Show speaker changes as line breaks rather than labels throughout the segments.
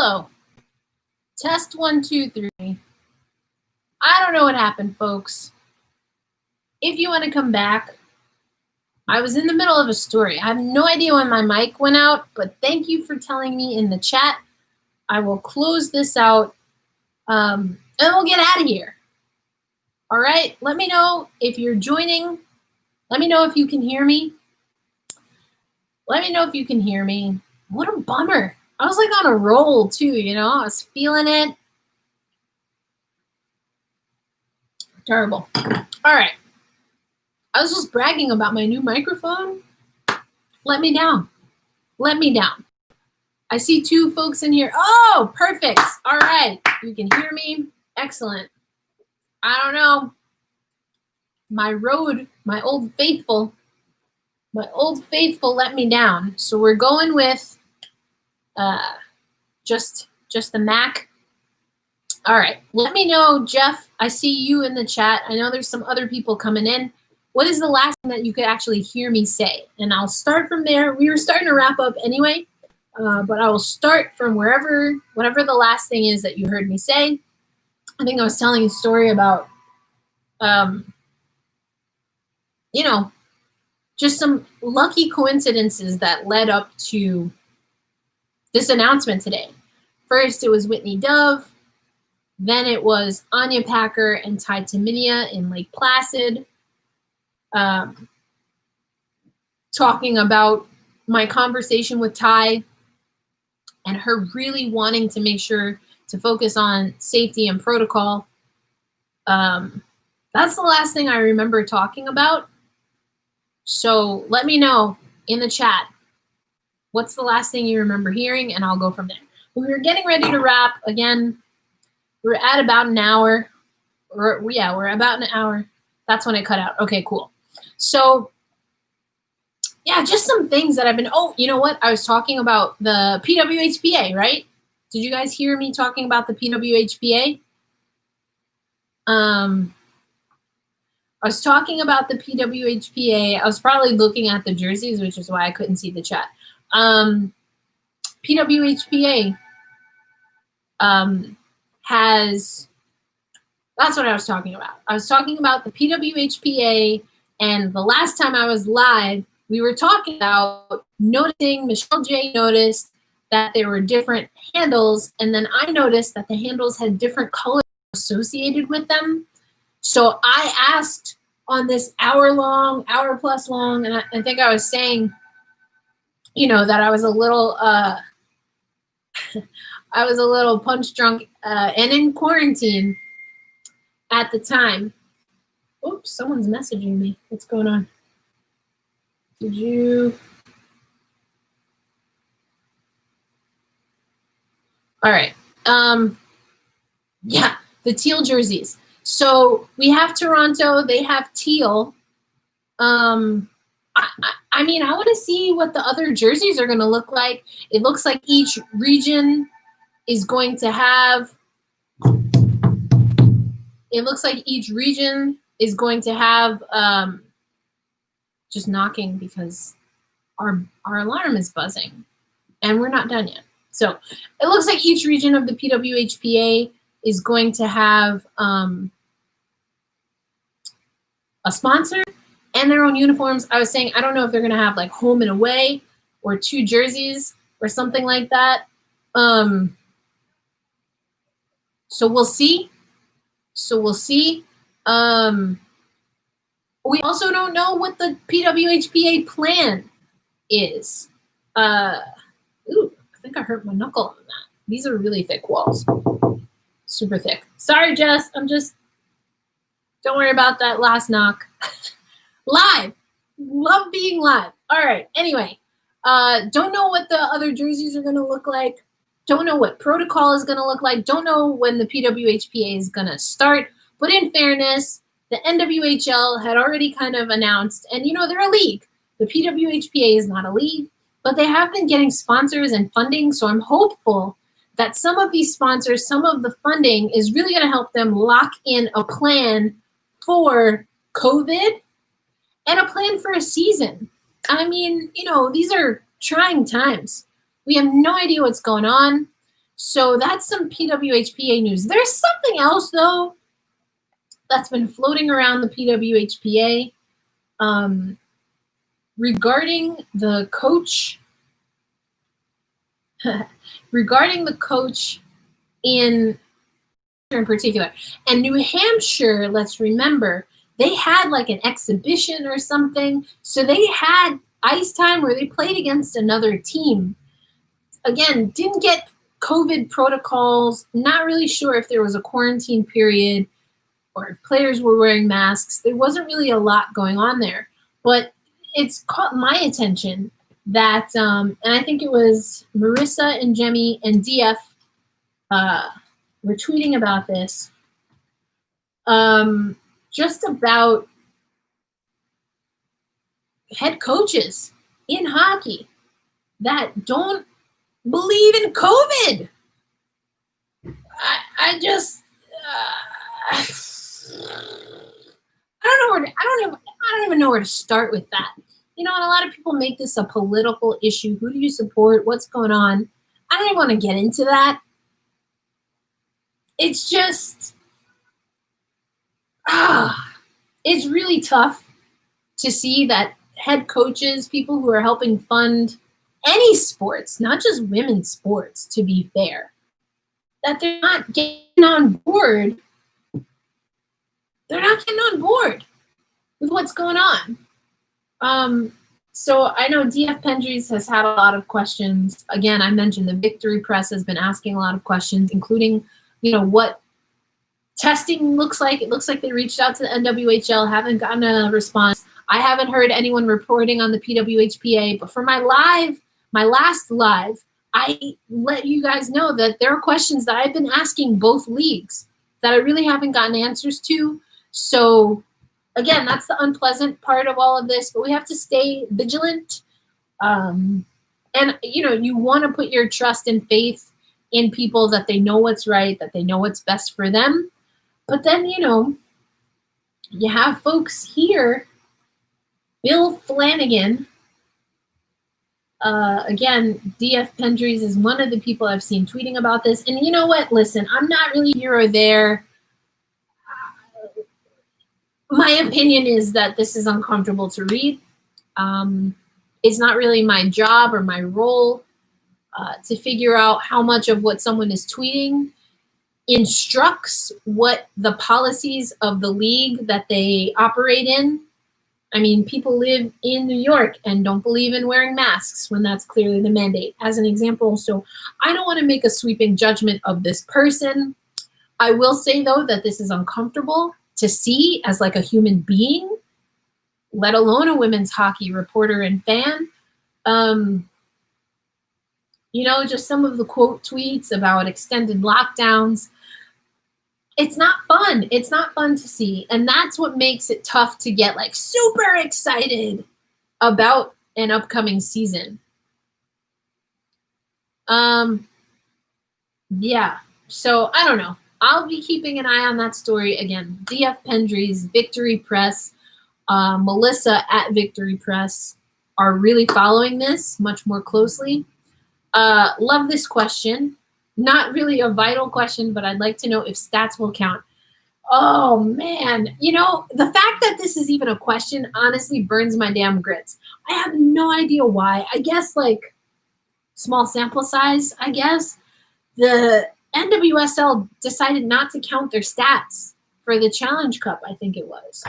Hello. Test 1, 2, 3. I don't know what happened, folks. If you want to come back, I was in the middle of a story. I have no idea when my mic went out, but thank you for telling me in the chat. I will close this out, and we'll get out of here. All right, let me know if you're joining. Let me know if you can hear me. Let me know if you can hear me. What a bummer. I was like on a roll too, you know, I was feeling it. Terrible. All right. I was just bragging about my new microphone. Let me down. Let me down. I see 2 folks in here. Oh, perfect. All right. You can hear me. Excellent. I don't know. My old faithful let me down. So we're going with just the Mac. All right. Let me know, Jeff. I see you in the chat. I know there's some other people coming in. What is the last thing that you could actually hear me say? And I'll start from there. We were starting to wrap up anyway, but I will start from whatever the last thing is that you heard me say. I think I was telling a story about, just some lucky coincidences that led up to this announcement today. First, it was Whitney Dove. Then it was Anya Packer and Ty Taminia in Lake Placid. Talking about my conversation with Ty and her really wanting to make sure to focus on safety and protocol. That's the last thing I remember talking about. So let me know in the chat, what's the last thing you remember hearing, and I'll go from there. We were getting ready to wrap. Again, we're at about an hour. We're about an hour. That's when it cut out. Okay, cool. So yeah, just some things that I've been, you know what? I was talking about the PWHPA, right? Did you guys hear me talking about the PWHPA? I was talking about the PWHPA. I was probably looking at the jerseys, which is why I couldn't see the chat. PWHPA that's what I was talking about. I was talking about the PWHPA, and the last time I was live, we were talking about noticing, Michelle J noticed that there were different handles, and then I noticed that the handles had different colors associated with them. So I asked on this hour plus long, and I think I was saying, that I was a little, punch drunk and in quarantine at the time. Oops, someone's messaging me. What's going on? Did you? All right. Yeah, the teal jerseys. So we have Toronto. They have teal. I want to see what the other jerseys are going to look like. It looks like each region is going to have. Just knocking because our alarm is buzzing, and we're not done yet. So it looks like each region of the PWHPA is going to have a sponsor and their own uniforms. I was saying, I don't know if they're going to have like home and away or 2 jerseys or something like that. So we'll see. We also don't know what the PWHPA plan is. I think I hurt my knuckle on that. These are really thick walls. Super thick. Sorry, Jess. Don't worry about that last knock. Live. Love being live. All right. Anyway, don't know what the other jerseys are going to look like. Don't know what protocol is going to look like. Don't know when the PWHPA is going to start. But in fairness, the NWHL had already kind of announced, and they're a league. The PWHPA is not a league, but they have been getting sponsors and funding. So I'm hopeful that some of these sponsors, some of the funding is really going to help them lock in a plan for COVID and a plan for a season. I mean, these are trying times. We have no idea what's going on. So that's some PWHPA news. There's something else, though, that's been floating around the PWHPA regarding the coach. Regarding the coach in particular. And New Hampshire, let's remember, they had like an exhibition or something. So they had ice time where they played against another team. Again, didn't get COVID protocols, not really sure if there was a quarantine period or if players were wearing masks. There wasn't really a lot going on there. But it's caught my attention that, and I think it was Marissa and Jemmy and DF were tweeting about this, just about head coaches in hockey that don't believe in COVID. I just, I don't even know where to start with that. You know, and a lot of people make this a political issue. Who do you support? What's going on? I don't even want to get into that. It's just, it's really tough to see that head coaches, people who are helping fund any sports, not just women's sports, to be fair, that they're not getting on board. They're not getting on board with what's going on. So I know DF Pendries has had a lot of questions. Again, I mentioned the Victory Press has been asking a lot of questions, including, you know, what testing looks like. It looks like they reached out to the NWHL, haven't gotten a response. I haven't heard anyone reporting on the PWHPA, but for my last live, I let you guys know that there are questions that I've been asking both leagues that I really haven't gotten answers to. So again, that's the unpleasant part of all of this, but we have to stay vigilant. And, you know, you want to put your trust and faith in people that they know what's right, that they know what's best for them. But then, you know, you have folks here, Bill Flanagan. Again, DF Pendries is one of the people I've seen tweeting about this. And you know what? Listen, I'm not really here or there. My opinion is that this is uncomfortable to read. It's not really my job or my role to figure out how much of what someone is tweeting instructs what the policies of the league that they operate in. I mean, people live in New York and don't believe in wearing masks when that's clearly the mandate, as an example. So I don't want to make a sweeping judgment of this person. I will say, though, that this is uncomfortable to see as like a human being, let alone a women's hockey reporter and fan. You know, just some of the quote tweets about extended lockdowns. It's not fun. It's not fun to see. And that's what makes it tough to get like super excited about an upcoming season. Yeah. So I don't know. I'll be keeping an eye on that story. Again, DF Pendries, Victory Press, Melissa at Victory Press are really following this much more closely. Love this question. Not really a vital question, but I'd like to know if stats will count. Oh, man. You know, the fact that this is even a question honestly burns my damn grits. I have no idea why. I guess, like, small sample size, I guess. The NWSL decided not to count their stats for the Challenge Cup, I think it was.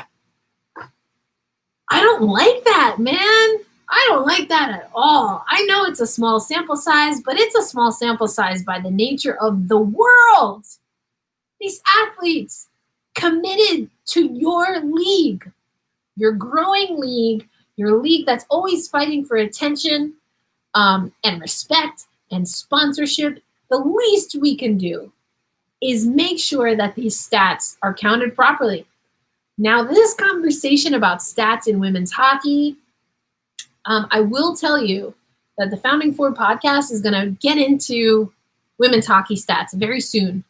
I don't like that, man. I don't like that at all. I know it's a small sample size, but it's a small sample size by the nature of the world. These athletes committed to your league, your growing league, your league that's always fighting for attention and respect and sponsorship. The least we can do is make sure that these stats are counted properly. Now, this conversation about stats in women's hockey, I will tell you that the Founding Four podcast is going to get into women's hockey stats very soon.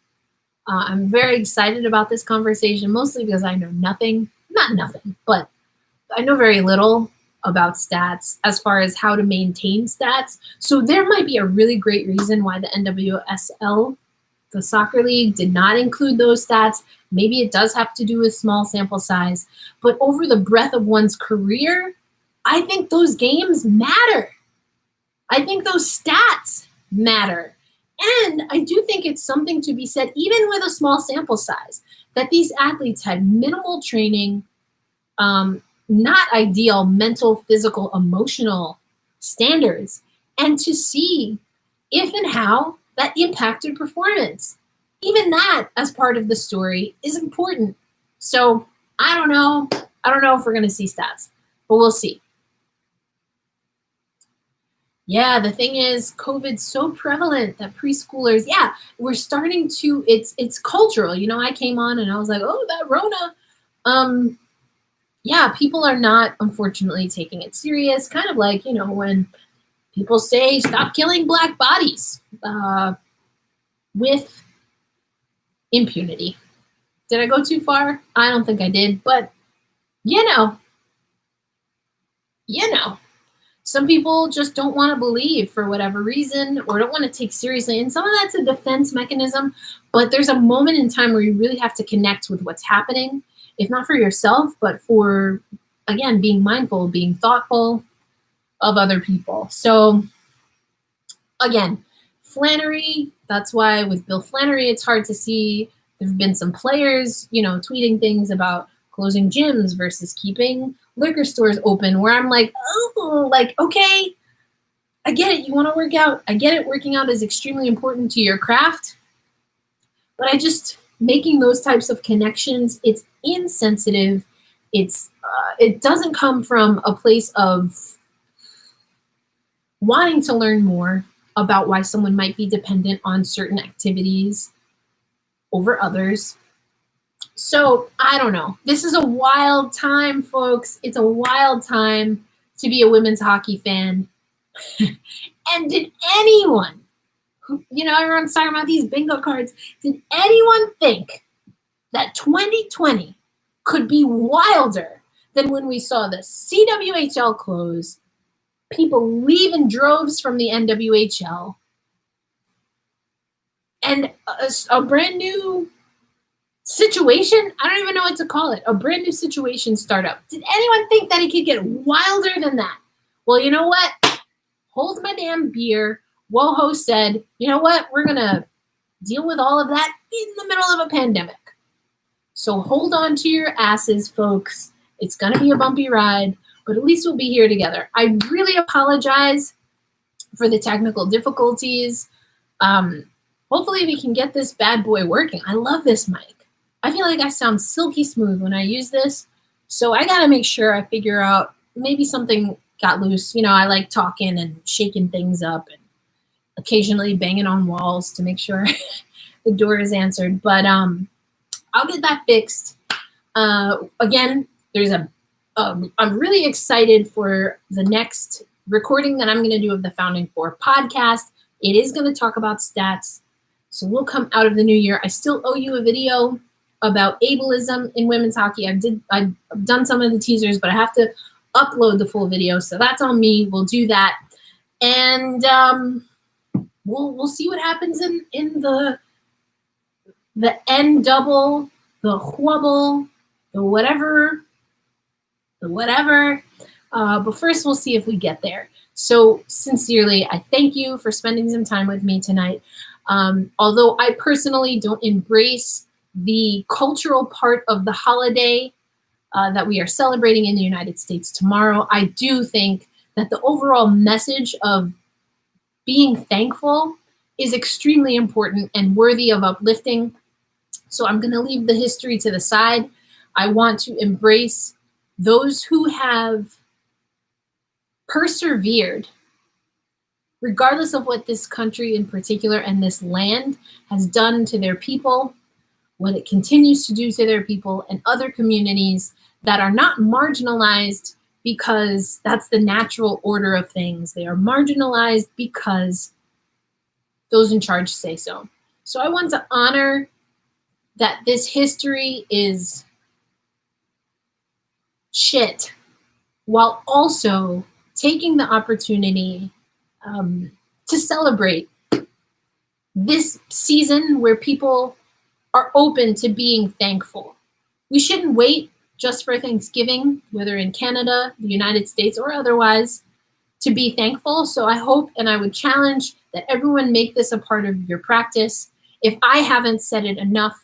I'm very excited about this conversation, mostly because I know nothing, not nothing, but I know very little about stats as far as how to maintain stats. So there might be a really great reason why the NWSL, the soccer league, did not include those stats. Maybe it does have to do with small sample size, but over the breadth of one's career, I think those games matter. I think those stats matter. And I do think it's something to be said, even with a small sample size, that these athletes had minimal training, not ideal mental, physical, emotional standards, and to see if and how that impacted performance. Even that, as part of the story, is important. So I don't know. I don't know if we're going to see stats, but we'll see. Yeah, the thing is, COVID's so prevalent that preschoolers, we're starting to, it's cultural. You know, I came on and I was like, oh, that Rona. People are not, unfortunately, taking it serious. Kind of like, you know, when people say, stop killing Black bodies with impunity. Did I go too far? I don't think I did, but you know, some people just don't want to believe for whatever reason or don't want to take seriously. And some of that's a defense mechanism, but there's a moment in time where you really have to connect with what's happening, if not for yourself, but for, again, being mindful, being thoughtful of other people. So again, Flannery, that's why with Bill Flannery, it's hard to see. There have been some players, you know, tweeting things about closing gyms versus keeping liquor stores open, where I'm like, oh, like, okay, I get it. You want to work out. I get it. Working out is extremely important to your craft. But I just, making those types of connections, it's insensitive. It doesn't come from a place of wanting to learn more about why someone might be dependent on certain activities over others. So I don't know. This is a wild time, folks. It's a wild time to be a women's hockey fan. And did anyone, you know, everyone's talking about these bingo cards. Did anyone think that 2020 could be wilder than when we saw the CWHL close, people leave in droves from the NWHL, and a brand new situation? I don't even know what to call it. A brand new situation start up. Did anyone think that it could get wilder than that? Well, you know what? Hold my damn beer. WoHo said, you know what? We're going to deal with all of that in the middle of a pandemic. So hold on to your asses, folks. It's going to be a bumpy ride, but at least we'll be here together. I really apologize for the technical difficulties. Hopefully we can get this bad boy working. I love this mic. I feel like I sound silky smooth when I use this. So I got to make sure I figure out, maybe something got loose. You know, I like talking and shaking things up and occasionally banging on walls to make sure the door is answered. But I'll get that fixed. Again, I'm really excited for the next recording that I'm going to do of the Founding Four podcast. It is going to talk about stats. So we'll come out of the new year. I still owe you a video about ableism in women's hockey. I've done some of the teasers, but I have to upload the full video. So that's on me. We'll do that. And we'll see what happens in the N double, the whubble, the whatever. But first, we'll see if we get there. So sincerely, I thank you for spending some time with me tonight. Although I personally don't embrace the cultural part of the holiday that we are celebrating in the United States tomorrow, I do think that the overall message of being thankful is extremely important and worthy of uplifting. So I'm going to leave the history to the side. I want to embrace those who have persevered, regardless of what this country in particular and this land has done to their people, what it continues to do to their people and other communities that are not marginalized because that's the natural order of things. They are marginalized because those in charge say so. So I want to honor that this history is shit. while also taking the opportunity to celebrate this season where people are open to being thankful. We shouldn't wait just for Thanksgiving, whether in Canada, the United States, or otherwise, to be thankful. So I hope and I would challenge that everyone make this a part of your practice. If I haven't said it enough,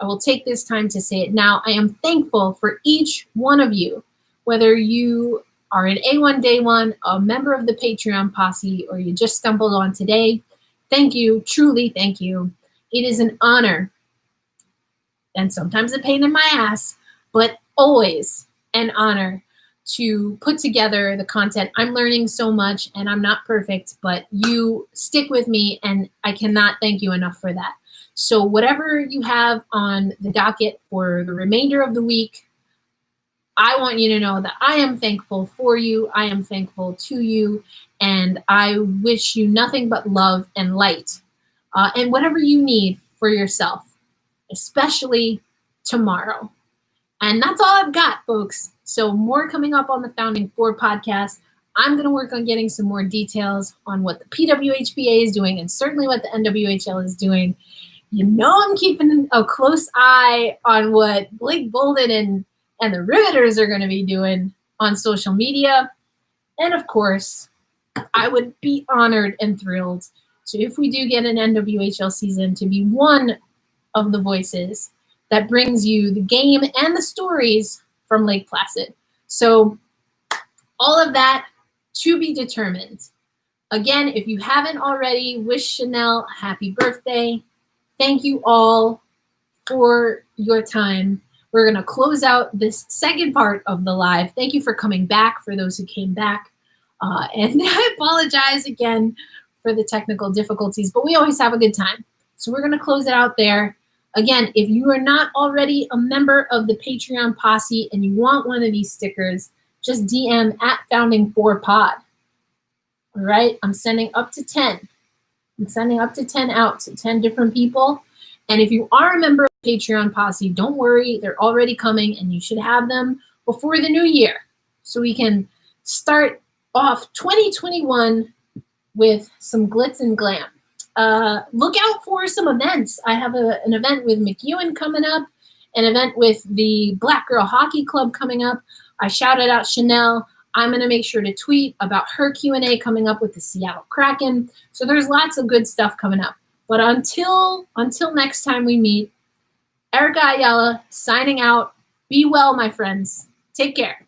I will take this time to say it now. I am thankful for each one of you, whether you are an A1 Day One, a member of the Patreon posse, or you just stumbled on today. Thank you, truly thank you. It is an honor and sometimes a pain in my ass, but always an honor to put together the content. I'm learning so much and I'm not perfect, but you stick with me and I cannot thank you enough for that. So whatever you have on the docket for the remainder of the week, I want you to know that I am thankful for you. I am thankful to you. And I wish you nothing but love and light. And whatever you need for yourself, especially tomorrow. And that's all I've got, folks. So more coming up on the Founding Four podcast. I'm going to work on getting some more details on what the PWHPA is doing and certainly what the NWHL is doing. You know I'm keeping a close eye on what Blake Bolden and the Riveters are going to be doing on social media. And of course, I would be honored and thrilled to, if we do get an NWHL season, to be one of the voices that brings you the game and the stories from Lake Placid. So all of that to be determined. Again, if you haven't already, wish Chanel a happy birthday. Thank you all for your time. We're going to close out this second part of the live. Thank you for coming back, for those who came back. And I apologize again for the technical difficulties, but we always have a good time. So we're going to close it out there. Again, if you are not already a member of the Patreon posse and you want one of these stickers, just DM at Founding4Pod. All right, I'm sending up to 10. I'm sending up to 10 out to 10 different people. And if you are a member of the Patreon posse, don't worry, they're already coming and you should have them before the new year. So we can start off 2021 with some glitz and glam. Look out for some events. I have an event with McEwen coming up, an event with the Black Girl Hockey Club coming up. I shouted out Chanel. I'm going to make sure to tweet about her Q&A coming up with the Seattle Kraken. So there's lots of good stuff coming up. But until next time we meet, Erica Ayala signing out. Be well, my friends. Take care.